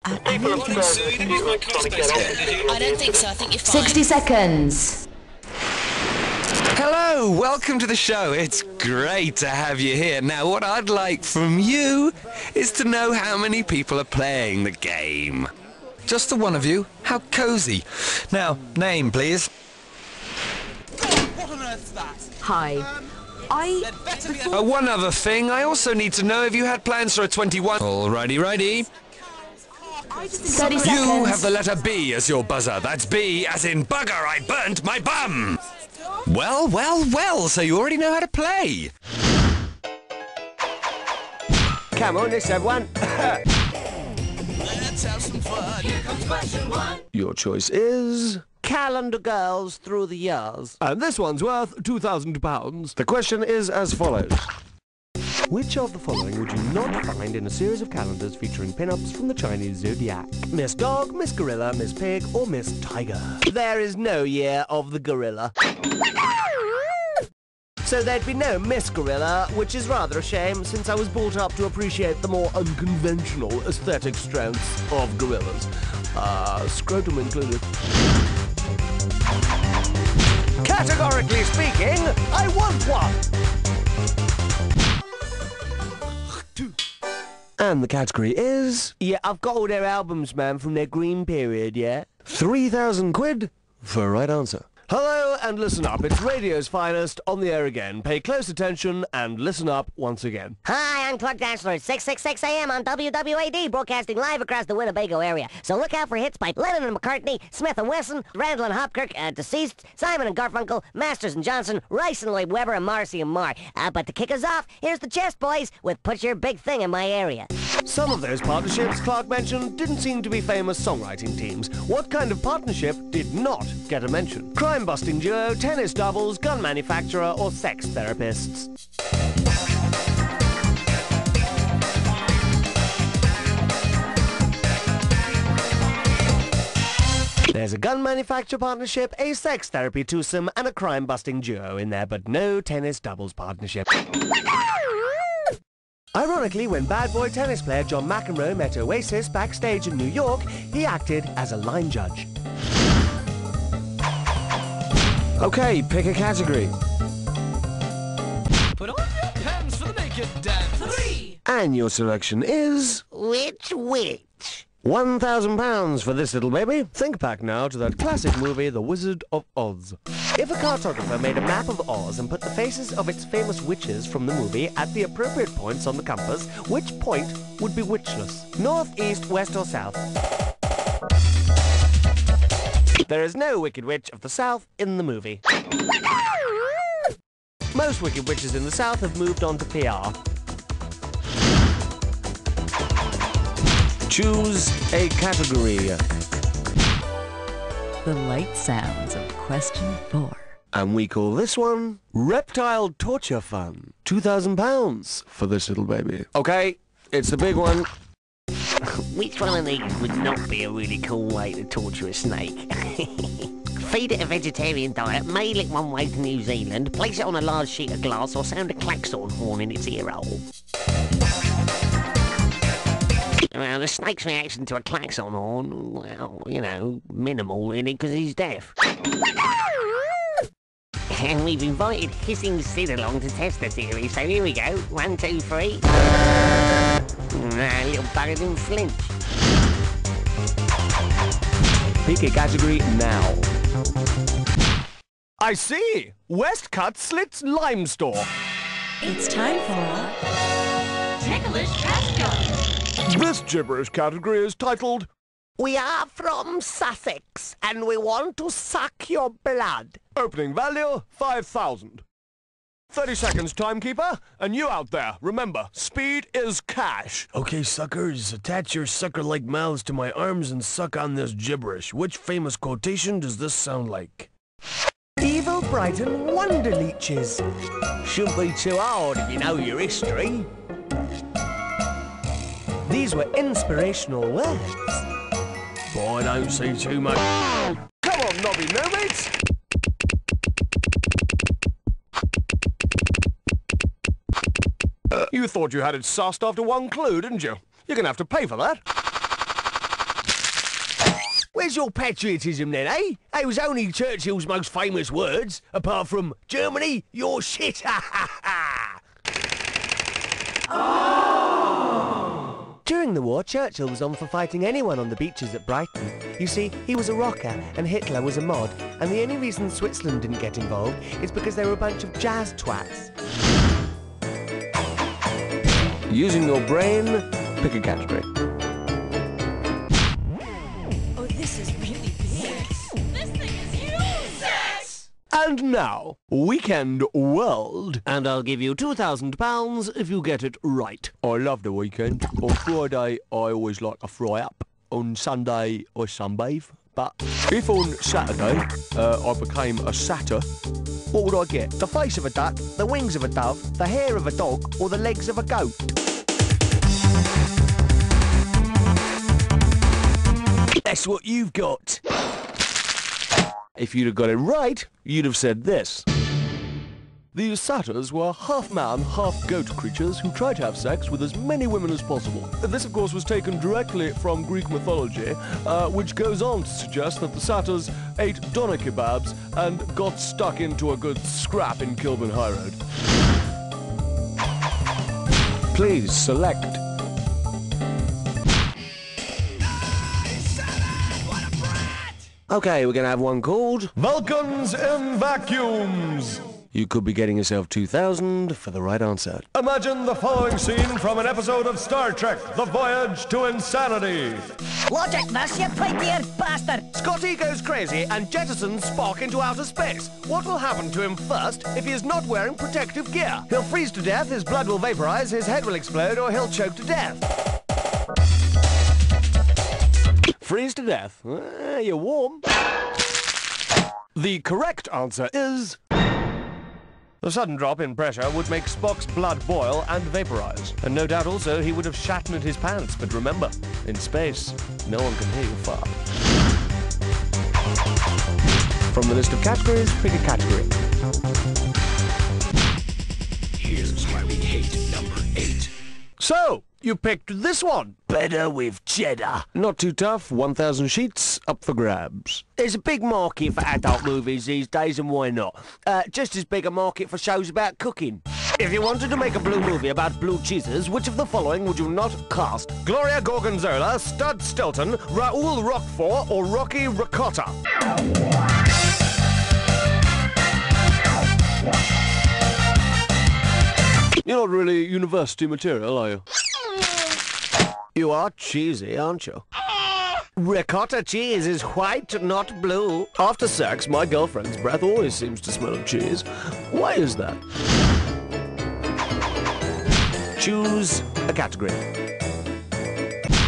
I don't think so. You didn't use my card space, did you? I don't think so. I think you're fine. 60 seconds. Hello, welcome to the show. It's great to have you here. Now, what I'd like from you is to know how many people are playing the game. Just the one of you? How cozy. Now, name, please. What on earth's that? Hi. One other thing, I also need to know if you had plans for a 21. Alrighty, righty. 30 seconds. You have the letter B as your buzzer. That's B as in bugger, I burnt my bum. Well, well, well, so you already know how to play. Come on, let's have one. Let's have some fun. Here comes question one. Your choice is... Calendar Girls Through the Years. And this one's worth £2,000. The question is as follows. Which of the following would you not find in a series of calendars featuring pin-ups from the Chinese zodiac? Miss Dog, Miss Gorilla, Miss Pig, or Miss Tiger? There is no year of the gorilla. So there'd be no Miss Gorilla, which is rather a shame since I was brought up to appreciate the more unconventional aesthetic strengths of gorillas. Scrotum included. Categorically speaking, I want one! And the category is... Yeah, I've got all their albums, man, from their green period, yeah? 3,000 quid for a right answer. Hello, and listen up. It's radio's finest, on the air again. Pay close attention and listen up once again. Hi, I'm Clark Dashler, 666 AM on WWAD, broadcasting live across the Winnebago area. So look out for hits by Lennon and McCartney, Smith and Wesson, Randall and Hopkirk, Deceased, Simon and Garfunkel, Masters and Johnson, Rice and Lloyd Webber, and Morrissey and Marr. But to kick us off, here's the Chest Boys with Put Your Big Thing in My Area. Some of those partnerships Clark mentioned didn't seem to be famous songwriting teams. What kind of partnership did not get a mention? Crime-busting duo, tennis doubles, gun manufacturer, or sex therapists? There's a gun manufacturer partnership, a sex therapy twosome, and a crime-busting duo in there, but no tennis doubles partnership. Ironically, when bad boy tennis player John McEnroe met Oasis backstage in New York, he acted as a line judge. Okay, pick a category. Put on your pants for the naked dance. 3. And your selection is... Which? £1,000 for this little baby. Think back now to that classic movie, The Wizard of Oz. If a cartographer made a map of Oz and put the faces of its famous witches from the movie at the appropriate points on the compass, which point would be witchless? North, east, west, or south? There is no Wicked Witch of the South in the movie. Most Wicked Witches in the South have moved on to PR. Choose a category. The light sounds of question 4. And we call this one Reptile Torture Fun. £2,000 for this little baby. Okay, it's the big one. Which one of these would not be a really cool way to torture a snake? Feed it a vegetarian diet, mail it one way to New Zealand, place it on a large sheet of glass, or sound a klaxon horn in its ear hole. Well, the snake's reaction to a klaxon horn, well, you know, minimal really, because he's deaf. And we've invited Hissing Sid along to test the theory, so here we go. 1, 2, 3. Little bugger didn't flinch. Pick a category now. I see! Westcut Slits Lime Store. It's time for Ticklish category. This gibberish category is titled We are from Sussex, and we want to suck your blood. Opening value 5,000. 30 seconds, timekeeper, and you out there, remember, speed is cash. Okay, suckers, attach your sucker-like mouths to my arms and suck on this gibberish. Which famous quotation does this sound like? Evil Brighton wonder leeches. Shouldn't be too hard if you know your history. These were inspirational words. Boy, don't say too much. Come on, knobby mermaids! You thought you had it sussed after one clue, didn't you? You're gonna have to pay for that. Where's your patriotism then, eh? It was only Churchill's most famous words, apart from Germany, you're shit, ha ha ha! During the war, Churchill was on for fighting anyone on the beaches at Brighton. You see, he was a rocker and Hitler was a mod, and the only reason Switzerland didn't get involved is because they were a bunch of jazz twats. Using your brain, pick a category. Oh, this is really big. This thing is huge. Sex! And now, Weekend World. And I'll give you £2,000 if you get it right. I love the weekend. On Friday, I always like a fry up. On Sunday, I sunbathe. But if on Saturday, I became a satyr, what would I get? The face of a duck, the wings of a dove, the hair of a dog, or the legs of a goat? That's what you've got. If you'd have got it right, you'd have said this. These satyrs were half-man, half-goat creatures who tried to have sex with as many women as possible. This, of course, was taken directly from Greek mythology, which goes on to suggest that the satyrs ate doner kebabs and got stuck into a good scrap in Kilburn High Road. Please select. Okay, we're gonna have one called Vulcans in Vacuums. You could be getting yourself 2,000 for the right answer. Imagine the following scene from an episode of Star Trek, The Voyage to Insanity. Logic this, you pig-eared bastard! Scotty goes crazy and jettisons Spock into outer space. What will happen to him first if he is not wearing protective gear? He'll freeze to death, his blood will vaporize, his head will explode, or he'll choke to death. Freeze to death. You're warm. The correct answer is... The sudden drop in pressure would make Spock's blood boil and vaporize. And no doubt also he would have shattered his pants. But remember, in space, no one can hear you fart. From the list of categories, pick a category. Here's why we hate number 8. So, you picked this one. Better with cheddar. Not too tough, 1,000 sheets, up for grabs. There's a big market for adult movies these days, and why not? Just as big a market for shows about cooking. If you wanted to make a blue movie about blue cheeses, which of the following would you not cast? Gloria Gorgonzola, Stud Stilton, Raoul Roquefort, or Rocky Ricotta? You're not really university material, are you? You are cheesy, aren't you? Ricotta cheese is white, not blue. After sex, my girlfriend's breath always seems to smell of cheese. Why is that? Choose a category.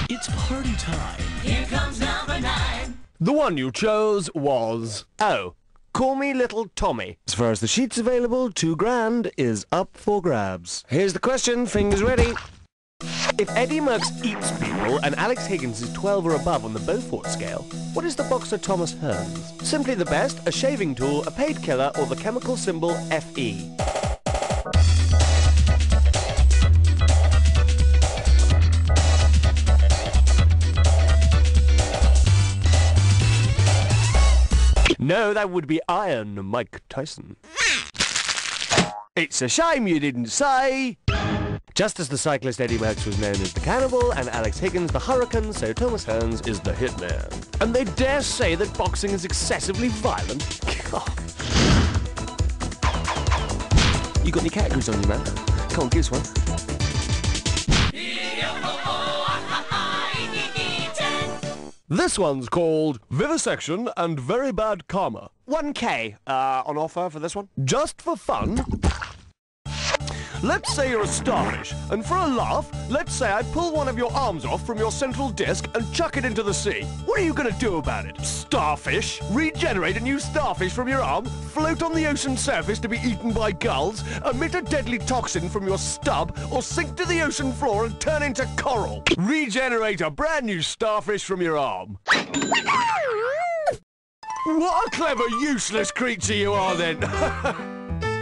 It's party time. Here comes number 9. The one you chose was... Oh, Call Me Little Tommy. As far as the sheets available, $2,000 is up for grabs. Here's the question, fingers ready. If Eddie Merckx eats people and Alex Higgins is 12 or above on the Beaufort scale, what is the boxer Thomas Hearns? Simply the best, a shaving tool, a paid killer, or the chemical symbol FE? No, that would be Iron Mike Tyson. It's a shame you didn't say... Just as the cyclist Eddie Merckx was known as the Cannibal and Alex Higgins the Hurricane, so Thomas Hearns is the Hitman. And they dare say that boxing is excessively violent? God. You got any categories on you, man? Come on, give us one. This one's called Vivisection and Very Bad Karma. 1K on offer for this one. Just for fun. Let's say you're a starfish, and for a laugh, let's say I pull one of your arms off from your central disc and chuck it into the sea. What are you going to do about it? Starfish? Regenerate a new starfish from your arm, float on the ocean surface to be eaten by gulls, emit a deadly toxin from your stub, or sink to the ocean floor and turn into coral? Regenerate a brand new starfish from your arm. What a clever, useless creature you are, then.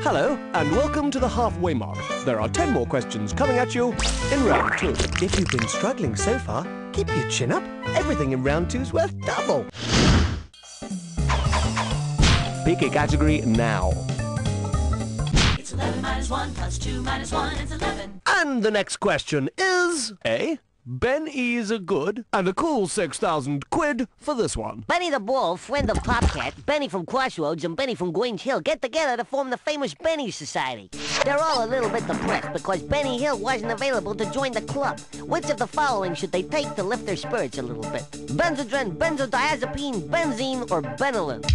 Hello, and welcome to the halfway mark. There are 10 more questions coming at you in round 2. If you've been struggling so far, keep your chin up. Everything in round 2's worth double. Pick a category now. It's 11 minus 1 plus 2 minus 1 is 11. And the next question is... A. Ben E's a good, and a cool 6,000 quid for this one. Benny the Bull, friend of Popcat, Benny from Crossroads, and Benny from Grange Hill get together to form the famous Benny Society. They're all a little bit depressed because Benny Hill wasn't available to join the club. Which of the following should they take to lift their spirits a little bit? Benzodrine, benzodiazepine, benzene, or Benylin?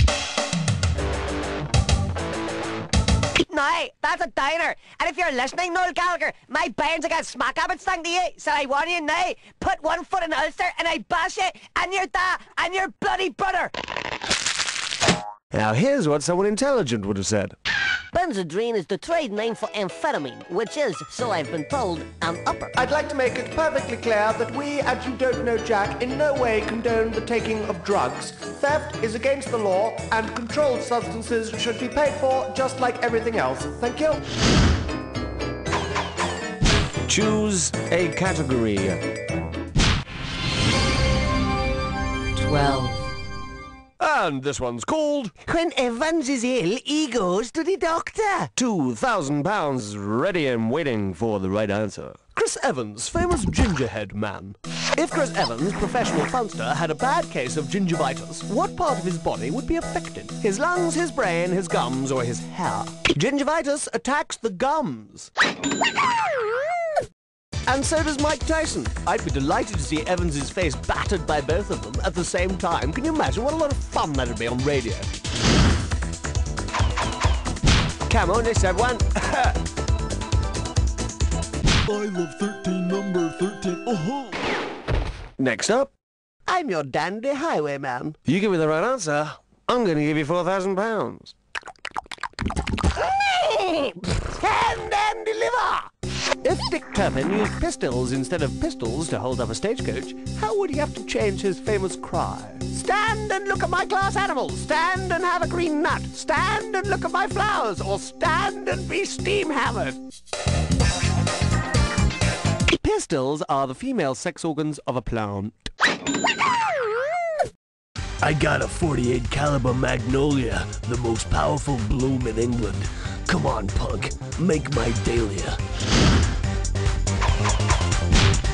No, that's a downer. And if you're listening, Noel Gallagher, my bairns are going to smack up and stung to you. So I warn you now, put one foot in Ulster and I bash you and your da and your bloody brother. Now here's what someone intelligent would have said. Benzodrine is the trade name for amphetamine, which is, so I've been told, an upper. I'd like to make it perfectly clear that we at You Don't Know Jack in no way condone the taking of drugs. Theft is against the law, and controlled substances should be paid for just like everything else. Thank you. Choose a category. 12. And this one's called... When Evans is ill, he goes to the doctor. £2,000 ready and waiting for the right answer. Chris Evans, famous gingerhead man. If Chris Evans, professional funster, had a bad case of gingivitis, what part of his body would be affected? His lungs, his brain, his gums, or his hair? Gingivitis attacks the gums. And so does Mike Tyson. I'd be delighted to see Evans's face battered by both of them at the same time. Can you imagine what a lot of fun that'd be on radio? Come on, let's have one. I love 13, number 13. Oh-ho. Next up, I'm your dandy highwayman. you give me the right answer, I'm going to give you £4,000. Stand and deliver! If Dick Turpin used pistols instead of pistols to hold up a stagecoach, how would he have to change his famous cry? Stand and look at my glass animals. Stand and have a green nut. Stand and look at my flowers. Or stand and be steam hammered. Pistols are the female sex organs of a plant. I got a 48 caliber Magnolia, the most powerful bloom in England. Come on, punk, make my Dahlia.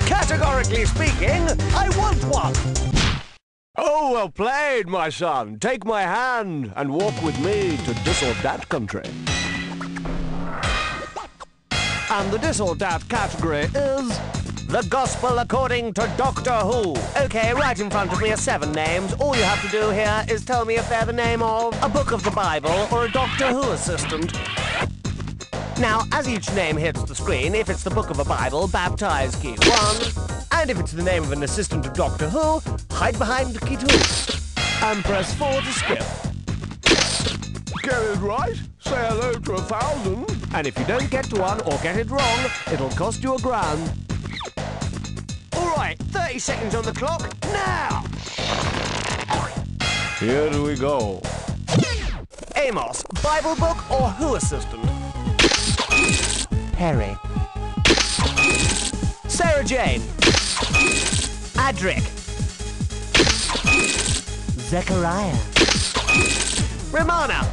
Categorically speaking, I want one. Oh, well played, my son. Take my hand and walk with me to this or that country. And the this or that category is... The Gospel According to Doctor Who. Okay, right in front of me are 7 names. All you have to do here is tell me if they're the name of a book of the Bible or a Doctor Who assistant. Now, as each name hits the screen, if it's the book of a Bible, baptize key 1. And if it's the name of an assistant of Doctor Who, hide behind key 2. And press 4 to skip. Get it right, say hello to 1,000. And if you don't get to one or get it wrong, it'll cost you £1,000. All right, 30 seconds on the clock, now! Here we go. Amos, Bible book or Who assistant? Harry. Sarah Jane. Adric. Zechariah. Romana.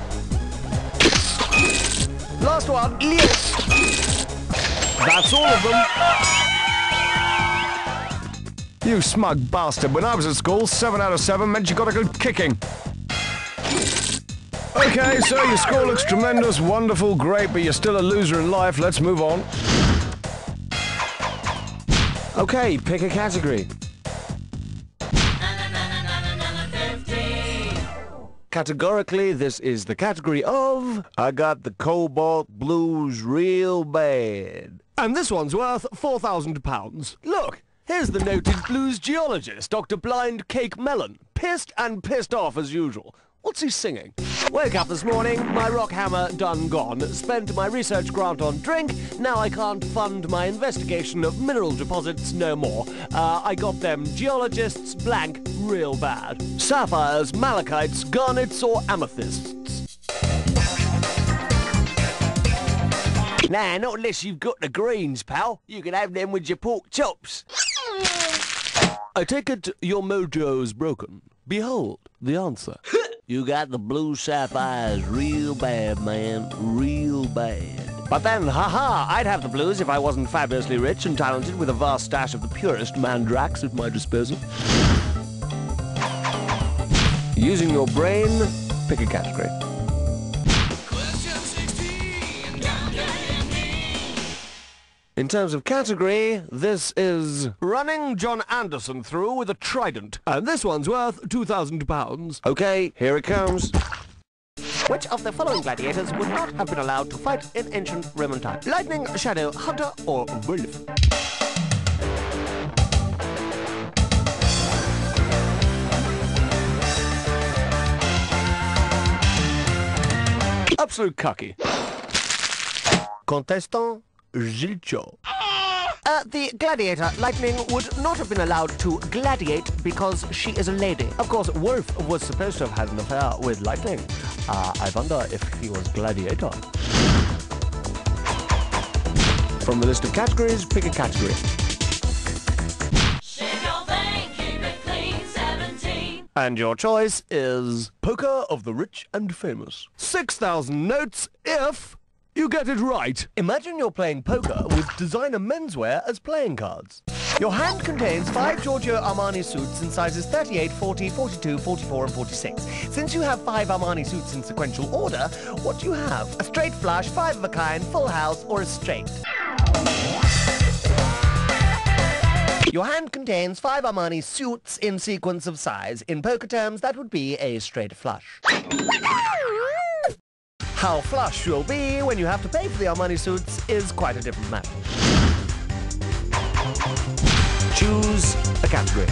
Last one, Leo. That's all of them. You smug bastard. When I was at school, 7 out of 7 meant you got a good kicking. Okay, so your score looks tremendous, wonderful, great, but you're still a loser in life. Let's move on. Okay, pick a category. Categorically, this is the category of... I got the cobalt blues real bad. And this one's worth £4,000. Look, here's the noted blues geologist, Dr. Blind Cake Melon. Pissed and pissed off as usual. What's he singing? Woke up this morning, my rock hammer done gone. Spent my research grant on drink, now I can't fund my investigation of mineral deposits no more. I got them geologists blank real bad. Sapphires, malachites, garnets or amethysts. Nah, not unless you've got the greens, pal. You can have them with your pork chops. I take it your mojo's broken. Behold the answer. You got the blue sapphires real bad, man. Real bad. But then, haha, I'd have the blues if I wasn't fabulously rich and talented with a vast stash of the purest mandrax at my disposal. Using your brain, pick a category. Question 16. In terms of category, this is running John Anderson through with a trident. And this one's worth £2,000. Okay, here it comes. Which of the following gladiators would not have been allowed to fight in ancient Roman times? Lightning, Shadow, Hunter, or Wolf? Absolute cucky. Contestant, Churchill. The gladiator, Lightning, would not have been allowed to gladiate because she is a lady. Of course, Wolf was supposed to have had an affair with Lightning. I wonder if he was gladiator. From the list of categories, pick a category. Shave your vein, keep it clean, 17. And your choice is Poker of the Rich and Famous. 6,000 notes if you get it right. Imagine you're playing poker with designer menswear as playing cards. Your hand contains 5 Giorgio Armani suits in sizes 38, 40, 42, 44 and 46. Since you have 5 Armani suits in sequential order, what do you have? A straight flush, 5 of a kind, full house, or a straight? Your hand contains 5 Armani suits in sequence of size. In poker terms, that would be a straight flush. How flush you'll be when you have to pay for the Armani suits is quite a different matter. Choose a category.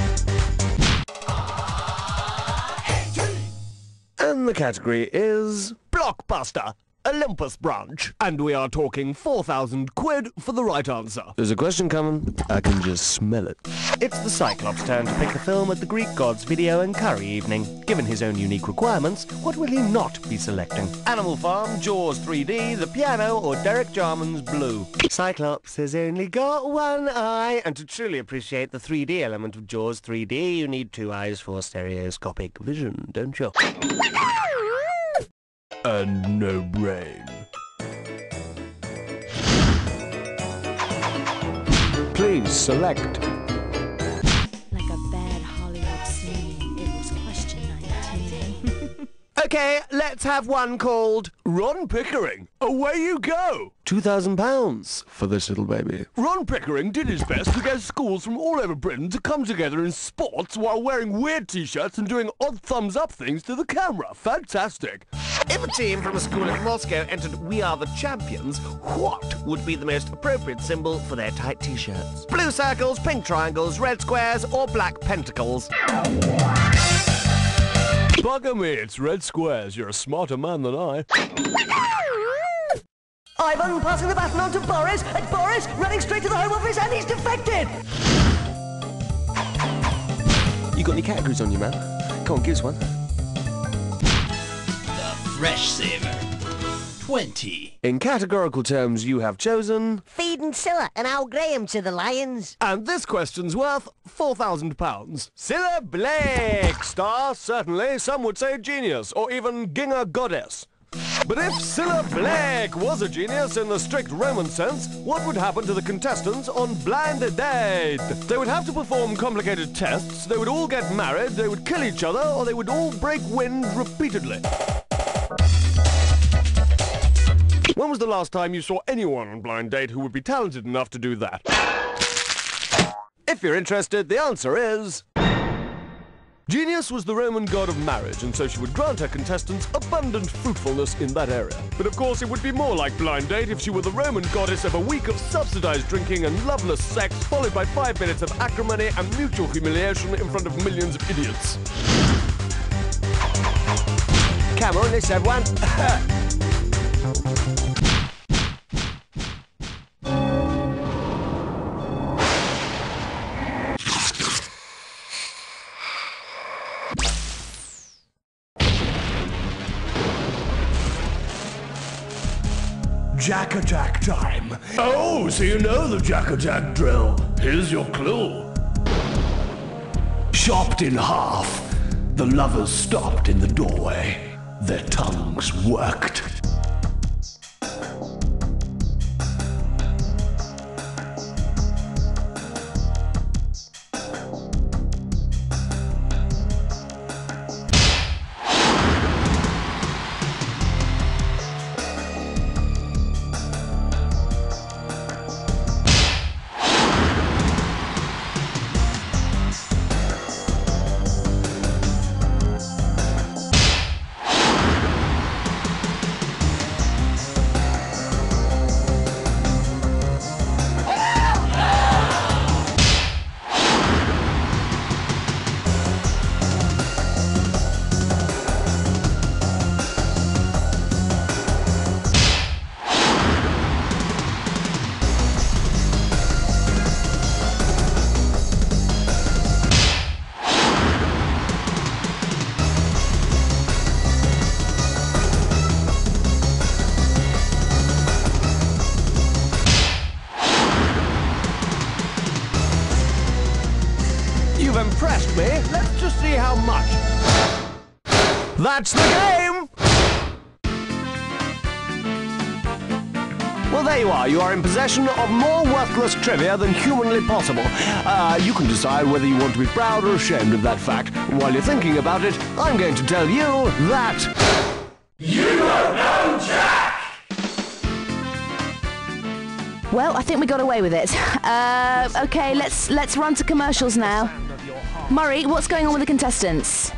And the category is Blockbuster, Olympus branch. And we are talking 4,000 quid for the right answer. There's a question coming. I can just smell it. It's the Cyclops' turn to pick the film at the Greek gods video and curry evening. Given his own unique requirements, what will he not be selecting? Animal Farm, Jaws 3D, The Piano, or Derek Jarman's Blue? Cyclops has only got one eye, and to truly appreciate the 3D element of Jaws 3D, you need 2 eyes for stereoscopic vision, don't you? And no brain. Please select. Like a bad Hollywood scene, it was question 19. Okay, let's have one called Ron Pickering. Away you go. £2,000 for this little baby. Ron Pickering did his best to get schools from all over Britain to come together in sports while wearing weird t-shirts and doing odd thumbs-up things to the camera. Fantastic. If a team from a school in Moscow entered We Are the Champions, what would be the most appropriate symbol for their tight t-shirts? Blue circles, pink triangles, red squares, or black pentacles? Bugger me, it's red squares. You're a smarter man than I. Ivan passing the baton on to Boris, and Boris running straight to the Home Office, and he's defected! You got any categories on you, man? Come on, give us one. Fresh Saver. 20. In categorical terms, you have chosen... Feeding Scylla and Al Graham to the lions. And this question's worth £4,000. Scylla Blake! Star, certainly. Some would say genius, or even Ginga goddess. But if Scylla Blake was a genius in the strict Roman sense, what would happen to the contestants on Blind Date? They would have to perform complicated tests, they would all get married, they would kill each other, or they would all break wind repeatedly. When was the last time you saw anyone on Blind Date who would be talented enough to do that? If you're interested, the answer is... Genius was the Roman god of marriage, and so she would grant her contestants abundant fruitfulness in that area. But of course, it would be more like Blind Date if she were the Roman goddess of a week of subsidized drinking and loveless sex, followed by 5 minutes of acrimony and mutual humiliation in front of millions of idiots. Come on, let's have one. Jack-attack time. Oh, so you know the jack-attack drill. Here's your clue. Chopped in half. The lovers stopped in the doorway. Their tongues worked. You've impressed me. Let's just see how much. That's the game! Well, there you are. You are in possession of more worthless trivia than humanly possible. You can decide whether you want to be proud or ashamed of that fact. While you're thinking about it, I'm going to tell you that... You don't know Jack! Well, I think we got away with it. Okay, let's run to commercials now. Murray, what's going on with the contestants?